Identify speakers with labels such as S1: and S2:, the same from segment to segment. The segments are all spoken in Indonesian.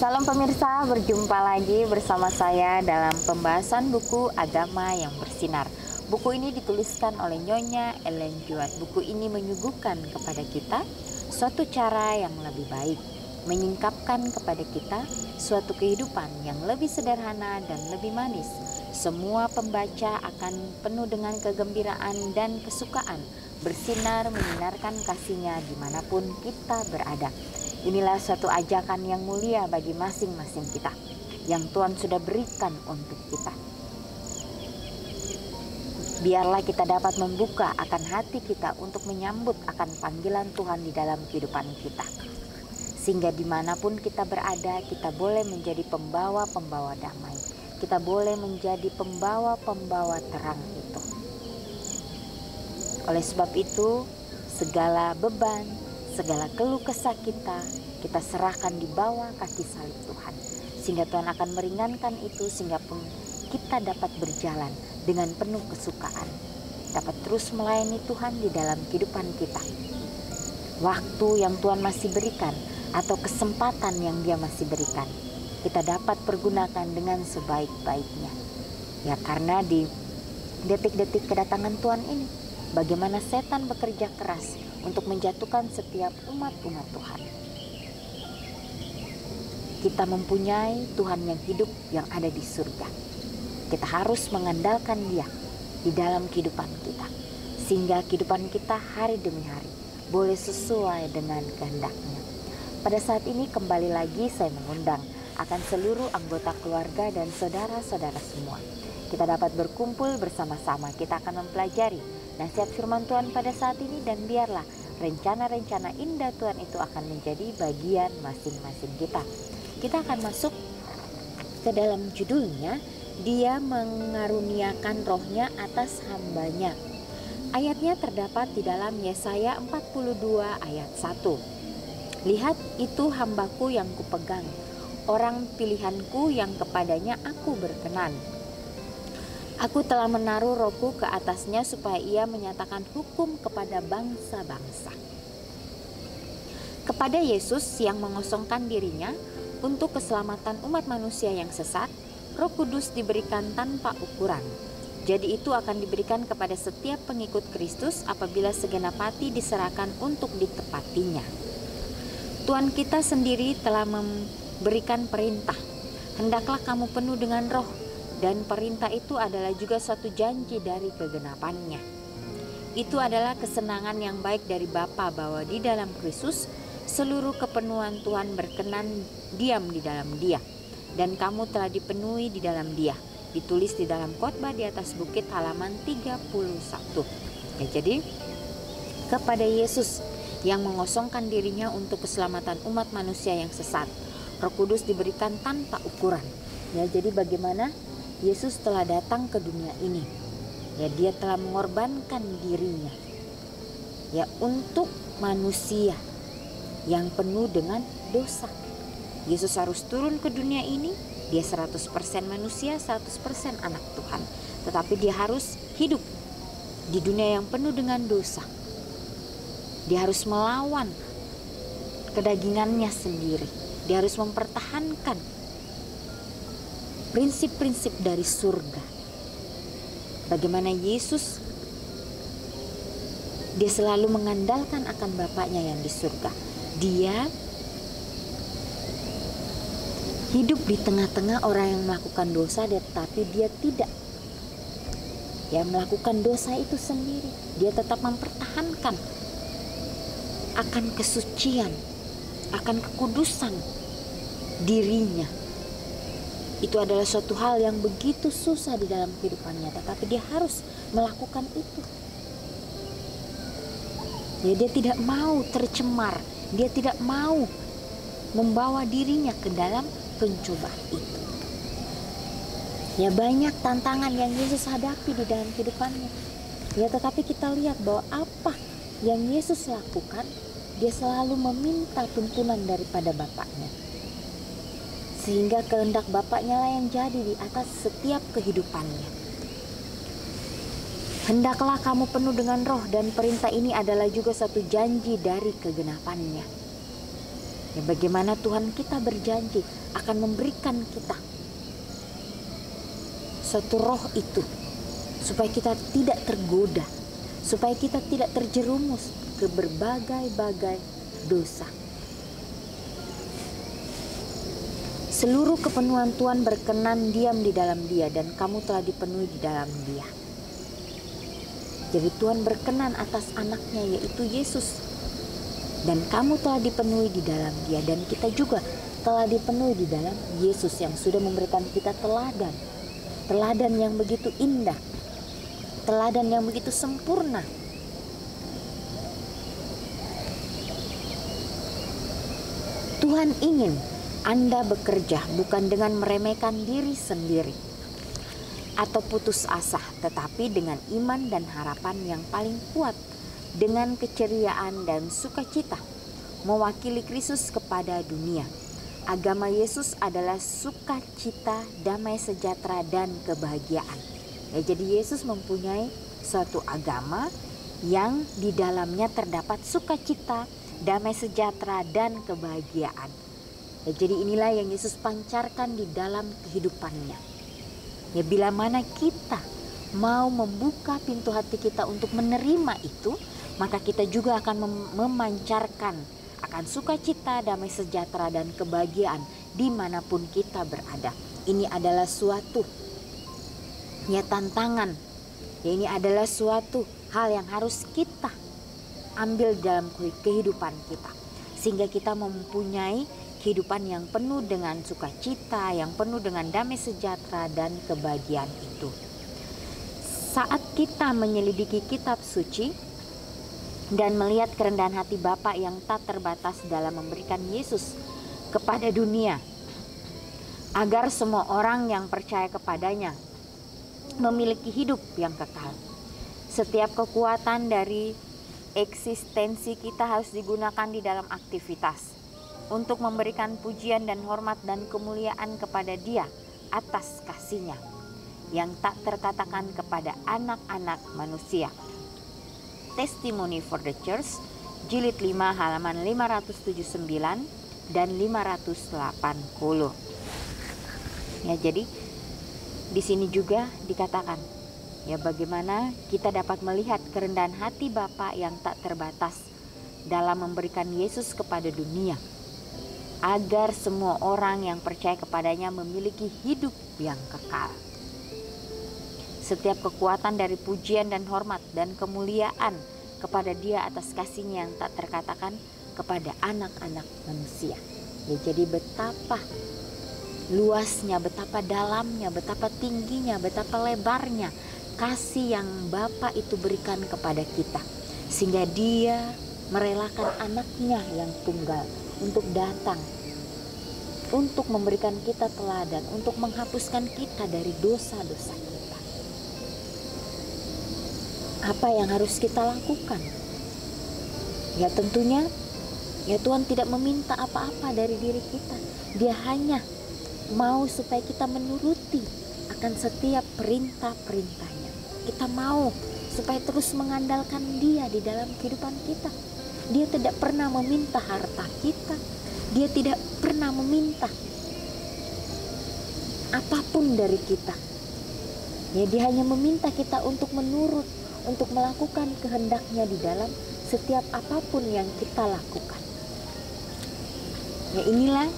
S1: Salam pemirsa, berjumpa lagi bersama saya dalam pembahasan buku Agama yang Bersinar. Buku ini dituliskan oleh Nyonya Ellen G. White. Buku ini menyuguhkan kepada kita suatu cara yang lebih baik, menyingkapkan kepada kita suatu kehidupan yang lebih sederhana dan lebih manis. Semua pembaca akan penuh dengan kegembiraan dan kesukaan, bersinar menyinarkan kasihnya dimanapun kita berada. Inilah suatu ajakan yang mulia bagi masing-masing kita, yang Tuhan sudah berikan untuk kita. Biarlah kita dapat membuka akan hati kita untuk menyambut akan panggilan Tuhan di dalam kehidupan kita. Sehingga dimanapun kita berada, kita boleh menjadi pembawa-pembawa damai. Kita boleh menjadi pembawa-pembawa terang itu. Oleh sebab itu, segala beban, segala keluh kesah kita serahkan di bawah kaki salib Tuhan. Sehingga Tuhan akan meringankan itu, sehingga pun kita dapat berjalan dengan penuh kesukaan. Dapat terus melayani Tuhan di dalam kehidupan kita. Waktu yang Tuhan masih berikan, atau kesempatan yang Dia masih berikan, kita dapat pergunakan dengan sebaik-baiknya. Ya, karena di detik-detik kedatangan Tuhan ini, bagaimana setan bekerja keras untuk menjatuhkan setiap umat-umat Tuhan. Kita mempunyai Tuhan yang hidup yang ada di surga. Kita harus mengandalkan Dia di dalam kehidupan kita, sehingga kehidupan kita hari demi hari boleh sesuai dengan kehendak-Nya. Pada saat ini kembali lagi saya mengundang akan seluruh anggota keluarga dan saudara-saudara semua. Kita dapat berkumpul bersama-sama, kita akan mempelajari nasihat firman Tuhan pada saat ini, dan biarlah rencana-rencana indah Tuhan itu akan menjadi bagian masing-masing kita. Kita akan masuk ke dalam judulnya, Dia mengaruniakan rohnya atas hambanya. Ayatnya terdapat di dalam Yesaya 42 ayat 1. Lihat, itu hambaku yang kupegang, orang pilihanku yang kepadanya aku berkenan. Aku telah menaruh rohku ke atasnya supaya ia menyatakan hukum kepada bangsa-bangsa. Kepada Yesus yang mengosongkan dirinya untuk keselamatan umat manusia yang sesat, Roh Kudus diberikan tanpa ukuran. Jadi itu akan diberikan kepada setiap pengikut Kristus apabila segenap hati diserahkan untuk ditepatinya. Tuhan kita sendiri telah memberikan perintah, hendaklah kamu penuh dengan roh, dan perintah itu adalah juga suatu janji dari kegenapannya. Itu adalah kesenangan yang baik dari Bapa bahwa di dalam Kristus seluruh kepenuhan Tuhan berkenan diam di dalam Dia, dan kamu telah dipenuhi di dalam Dia. Ditulis di dalam khotbah di atas bukit halaman 31. Ya, jadi kepada Yesus yang mengosongkan dirinya untuk keselamatan umat manusia yang sesat, Roh Kudus diberikan tanpa ukuran. Ya, jadi bagaimana Yesus telah datang ke dunia ini? Ya, Dia telah mengorbankan dirinya ya untuk manusia yang penuh dengan dosa. Yesus harus turun ke dunia ini. Dia 100% manusia, 100% anak Tuhan. Tetapi Dia harus hidup di dunia yang penuh dengan dosa. Dia harus melawan kedagingannya sendiri. Dia harus mempertahankan prinsip-prinsip dari surga. Bagaimana Yesus, Dia selalu mengandalkan akan Bapaknya yang di surga. Dia hidup di tengah-tengah orang yang melakukan dosa, tetapi Dia tidak melakukan dosa itu sendiri. Dia tetap mempertahankan akan kesucian, akan kekudusan dirinya. Itu adalah suatu hal yang begitu susah di dalam kehidupannya, tetapi Dia harus melakukan itu. Ya, Dia tidak mau tercemar, Dia tidak mau membawa dirinya ke dalam pencobaan itu. Ya, banyak tantangan yang Yesus hadapi di dalam kehidupannya. Ya, tetapi kita lihat bahwa apa yang Yesus lakukan, Dia selalu meminta tuntunan daripada Bapaknya, sehingga kehendak Bapaknya lah yang jadi di atas setiap kehidupannya. Hendaklah kamu penuh dengan roh, dan perintah ini adalah juga satu janji dari kegenapannya. Ya, bagaimana Tuhan kita berjanji akan memberikan kita suatu roh itu, supaya kita tidak tergoda, supaya kita tidak terjerumus ke berbagai-bagai dosa. Seluruh kepenuhan Tuhan berkenan diam di dalam Dia, dan kamu telah dipenuhi di dalam Dia. Jadi Tuhan berkenan atas anaknya, yaitu Yesus, dan kamu telah dipenuhi di dalam Dia, dan kita juga telah dipenuhi di dalam Yesus yang sudah memberikan kita teladan yang begitu indah, teladan yang begitu sempurna. Tuhan ingin Anda bekerja bukan dengan meremehkan diri sendiri atau putus asa, tetapi dengan iman dan harapan yang paling kuat, dengan keceriaan dan sukacita, mewakili Kristus kepada dunia. Agama Yesus adalah sukacita, damai sejahtera, dan kebahagiaan. Ya, jadi Yesus mempunyai suatu agama yang di dalamnya terdapat sukacita, damai sejahtera, dan kebahagiaan. Ya, jadi inilah yang Yesus pancarkan di dalam kehidupannya. Ya, bila mana kita mau membuka pintu hati kita untuk menerima itu, maka kita juga akan memancarkan akan sukacita, damai sejahtera, dan kebahagiaan dimanapun kita berada. Ini adalah suatu tantangan. Ya, ini adalah suatu hal yang harus kita ambil dalam kehidupan kita, sehingga kita mempunyai kehidupan yang penuh dengan sukacita, yang penuh dengan damai sejahtera dan kebahagiaan itu. Saat kita menyelidiki kitab suci dan melihat kerendahan hati Bapa yang tak terbatas dalam memberikan Yesus kepada dunia, agar semua orang yang percaya kepadanya memiliki hidup yang kekal. Setiap kekuatan dari eksistensi kita harus digunakan di dalam aktivitas untuk memberikan pujian dan hormat dan kemuliaan kepada Dia atas kasih-Nya yang tak terkatakan kepada anak-anak manusia. Testimony for the Church, jilid 5 halaman 579 dan 580. Ya, jadi di sini juga dikatakan, ya, bagaimana kita dapat melihat kerendahan hati Bapa yang tak terbatas dalam memberikan Yesus kepada dunia, agar semua orang yang percaya kepadanya memiliki hidup yang kekal. Setiap kekuatan dari pujian dan hormat dan kemuliaan kepada Dia atas kasih-Nya yang tak terkatakan kepada anak-anak manusia. Ya, jadi betapa luasnya, betapa dalamnya, betapa tingginya, betapa lebarnya kasih yang Bapa itu berikan kepada kita, sehingga Dia merelakan anaknya yang tunggal untuk datang, untuk memberikan kita teladan, untuk menghapuskan kita dari dosa-dosa kita. Apa yang harus kita lakukan? Ya, tentunya ya, Tuhan tidak meminta apa-apa dari diri kita. Dia hanya mau supaya kita menuruti akan setiap perintah-perintahnya. Kita mau supaya terus mengandalkan Dia di dalam kehidupan kita. Dia tidak pernah meminta harta kita. Dia tidak pernah meminta apapun dari kita. Ya, Dia hanya meminta kita untuk menurut, untuk melakukan kehendak-Nya di dalam setiap apapun yang kita lakukan. Ya, inilah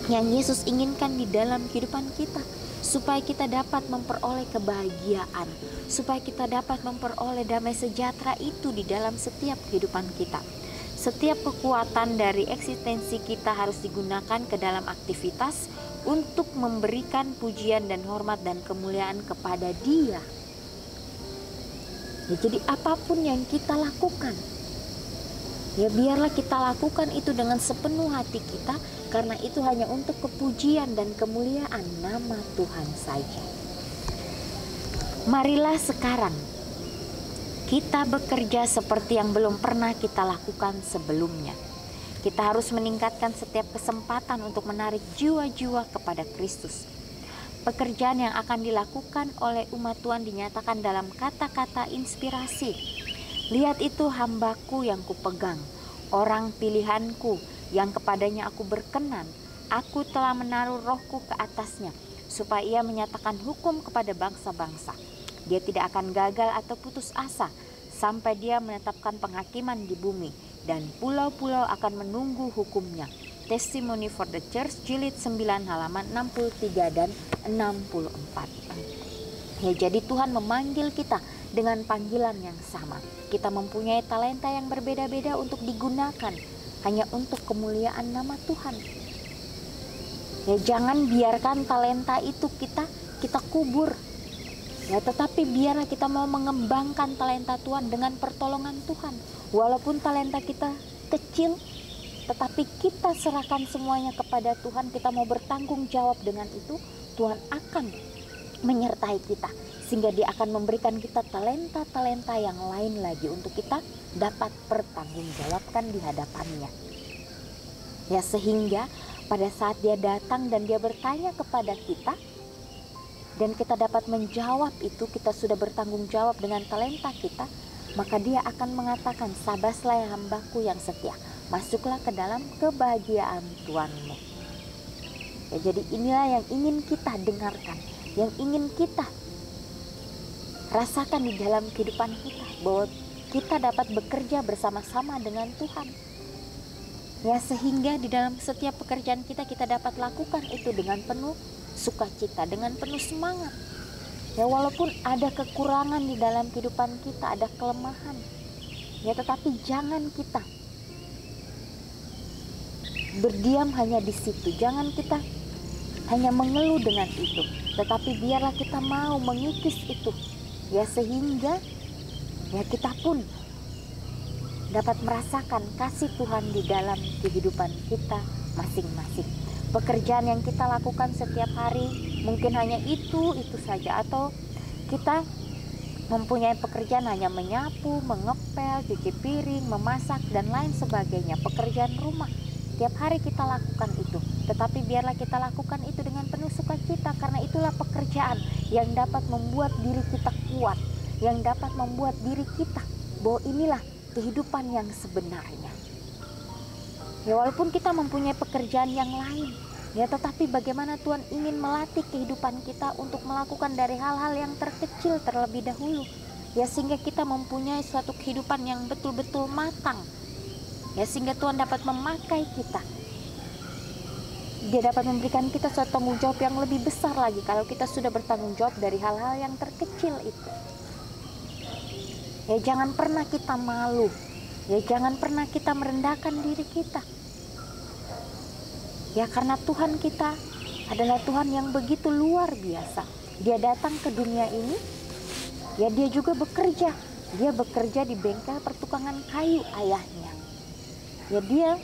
S1: yang Yesus inginkan di dalam kehidupan kita, supaya kita dapat memperoleh kebahagiaan, supaya kita dapat memperoleh damai sejahtera itu di dalam setiap kehidupan kita. Setiap kekuatan dari eksistensi kita harus digunakan ke dalam aktivitas untuk memberikan pujian dan hormat dan kemuliaan kepada Dia. Ya, jadi apapun yang kita lakukan, ya, biarlah kita lakukan itu dengan sepenuh hati kita, karena itu hanya untuk kepujian dan kemuliaan nama Tuhan saja. Marilah sekarang kita bekerja seperti yang belum pernah kita lakukan sebelumnya. Kita harus meningkatkan setiap kesempatan untuk menarik jiwa-jiwa kepada Kristus. Pekerjaan yang akan dilakukan oleh umat Tuhan dinyatakan dalam kata-kata inspirasi. Lihat, itu hambaku yang kupegang, orang pilihanku yang kepadanya aku berkenan. Aku telah menaruh rohku ke atasnya, supaya ia menyatakan hukum kepada bangsa-bangsa. Dia tidak akan gagal atau putus asa, sampai dia menetapkan penghakiman di bumi, dan pulau-pulau akan menunggu hukumnya. Testimony for the Church, jilid 9 halaman 63 dan 64. Ya, jadi Tuhan memanggil kita dengan panggilan yang sama. Kita mempunyai talenta yang berbeda-beda untuk digunakan hanya untuk kemuliaan nama Tuhan. Ya, jangan biarkan talenta itu kita kubur. Ya, tetapi biarlah kita mau mengembangkan talenta Tuhan dengan pertolongan Tuhan. Walaupun talenta kita kecil, tetapi kita serahkan semuanya kepada Tuhan. Kita mau bertanggung jawab dengan itu. Tuhan akan menyertai kita, sehingga Dia akan memberikan kita talenta-talenta yang lain lagi untuk kita dapat pertanggungjawabkan di hadapannya. Ya, sehingga pada saat Dia datang dan Dia bertanya kepada kita, dan kita dapat menjawab itu, kita sudah bertanggung jawab dengan talenta kita, maka Dia akan mengatakan, sabaslah ya hambaku yang setia, masuklah ke dalam kebahagiaan Tuhanmu. Ya, jadi inilah yang ingin kita dengarkan, yang ingin kita rasakan di dalam kehidupan kita, bahwa kita dapat bekerja bersama-sama dengan Tuhan. Ya, sehingga di dalam setiap pekerjaan kita dapat lakukan itu dengan penuh sukacita, dengan penuh semangat. Ya, walaupun ada kekurangan di dalam kehidupan kita, ada kelemahan, ya, tetapi jangan kita berdiam hanya di situ. Jangan kita hanya mengeluh dengan itu, tetapi biarlah kita mau mengikis itu, ya, sehingga ya kita pun dapat merasakan kasih Tuhan di dalam kehidupan kita masing-masing. Pekerjaan yang kita lakukan setiap hari mungkin hanya itu saja, atau kita mempunyai pekerjaan hanya menyapu, mengepel, cuci piring, memasak, dan lain sebagainya. Pekerjaan rumah tiap hari kita lakukan itu, tetapi biarlah kita lakukan itu dengan penuh sukacita, karena itulah pekerjaan yang dapat membuat diri kita kuat, yang dapat membuat diri kita bahwa inilah kehidupan yang sebenarnya. Ya, walaupun kita mempunyai pekerjaan yang lain, ya, tetapi bagaimana Tuhan ingin melatih kehidupan kita untuk melakukan dari hal-hal yang terkecil terlebih dahulu, ya, sehingga kita mempunyai suatu kehidupan yang betul-betul matang. Ya, sehingga Tuhan dapat memakai kita. Dia dapat memberikan kita suatu tanggung jawab yang lebih besar lagi kalau kita sudah bertanggung jawab dari hal-hal yang terkecil itu. Ya, jangan pernah kita malu. Ya, jangan pernah kita merendahkan diri kita. Ya, karena Tuhan kita adalah Tuhan yang begitu luar biasa. Dia datang ke dunia ini, ya, Dia juga bekerja. Dia bekerja di bengkel pertukangan kayu ayahnya. Ya, Dia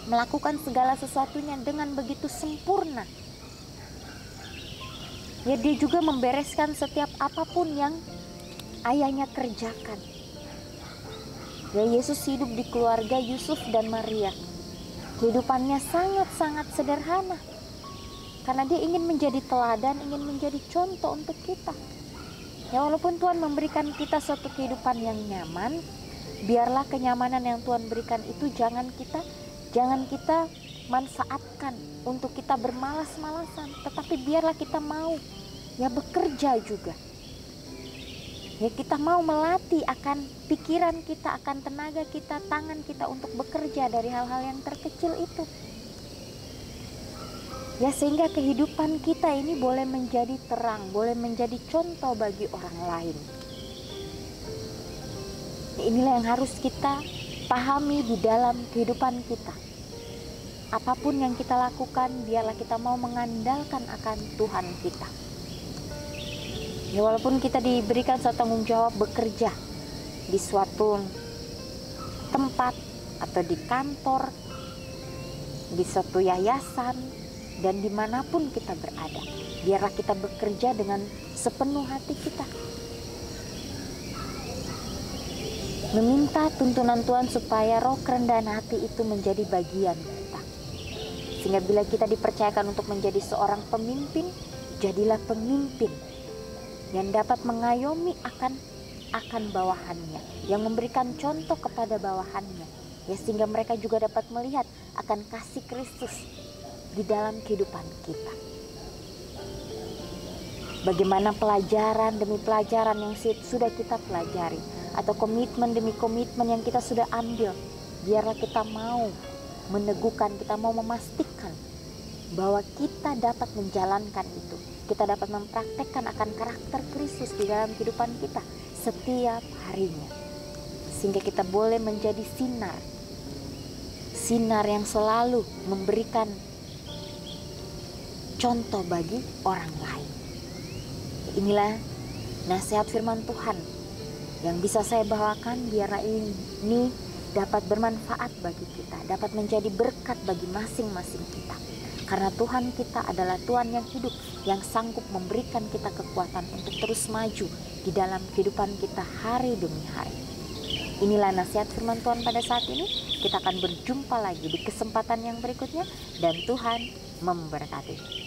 S1: melakukan segala sesuatunya dengan begitu sempurna. Ya, Dia juga membereskan setiap apapun yang ayahnya kerjakan. Ya, Yesus hidup di keluarga Yusuf dan Maria. Kehidupannya sangat-sangat sederhana, karena Dia ingin menjadi teladan, ingin menjadi contoh untuk kita. Ya, walaupun Tuhan memberikan kita suatu kehidupan yang nyaman, biarlah kenyamanan yang Tuhan berikan itu jangan kita manfaatkan untuk kita bermalas-malasan, tetapi biarlah kita mau, ya, bekerja juga. Ya, kita mau melatih akan pikiran kita, akan tenaga kita, tangan kita untuk bekerja dari hal-hal yang terkecil itu. Ya, sehingga kehidupan kita ini boleh menjadi terang, boleh menjadi contoh bagi orang lain. Inilah yang harus kita pahami di dalam kehidupan kita. Apapun yang kita lakukan, biarlah kita mau mengandalkan akan Tuhan kita. Ya, walaupun kita diberikan suatu tanggung jawab bekerja di suatu tempat atau di kantor, di suatu yayasan, dan dimanapun kita berada, biarlah kita bekerja dengan sepenuh hati kita, meminta tuntunan Tuhan supaya roh kerendahan hati itu menjadi bagian kita. Sehingga bila kita dipercayakan untuk menjadi seorang pemimpin, jadilah pemimpin yang dapat mengayomi akan bawahannya, yang memberikan contoh kepada bawahannya, ya, sehingga mereka juga dapat melihat akan kasih Kristus di dalam kehidupan kita. Bagaimana pelajaran demi pelajaran yang sudah kita pelajari, atau komitmen demi komitmen yang kita sudah ambil, biarlah kita mau meneguhkan, kita mau memastikan bahwa kita dapat menjalankan itu. Kita dapat mempraktekkan akan karakter Kristus di dalam kehidupan kita setiap harinya, sehingga kita boleh menjadi sinar yang selalu memberikan contoh bagi orang lain. Inilah nasihat firman Tuhan yang bisa saya bawakan, biarlah ini dapat bermanfaat bagi kita, dapat menjadi berkat bagi masing-masing kita. Karena Tuhan kita adalah Tuhan yang hidup, yang sanggup memberikan kita kekuatan untuk terus maju di dalam kehidupan kita hari demi hari. Inilah nasihat firman Tuhan pada saat ini. Kita akan berjumpa lagi di kesempatan yang berikutnya, dan Tuhan memberkati.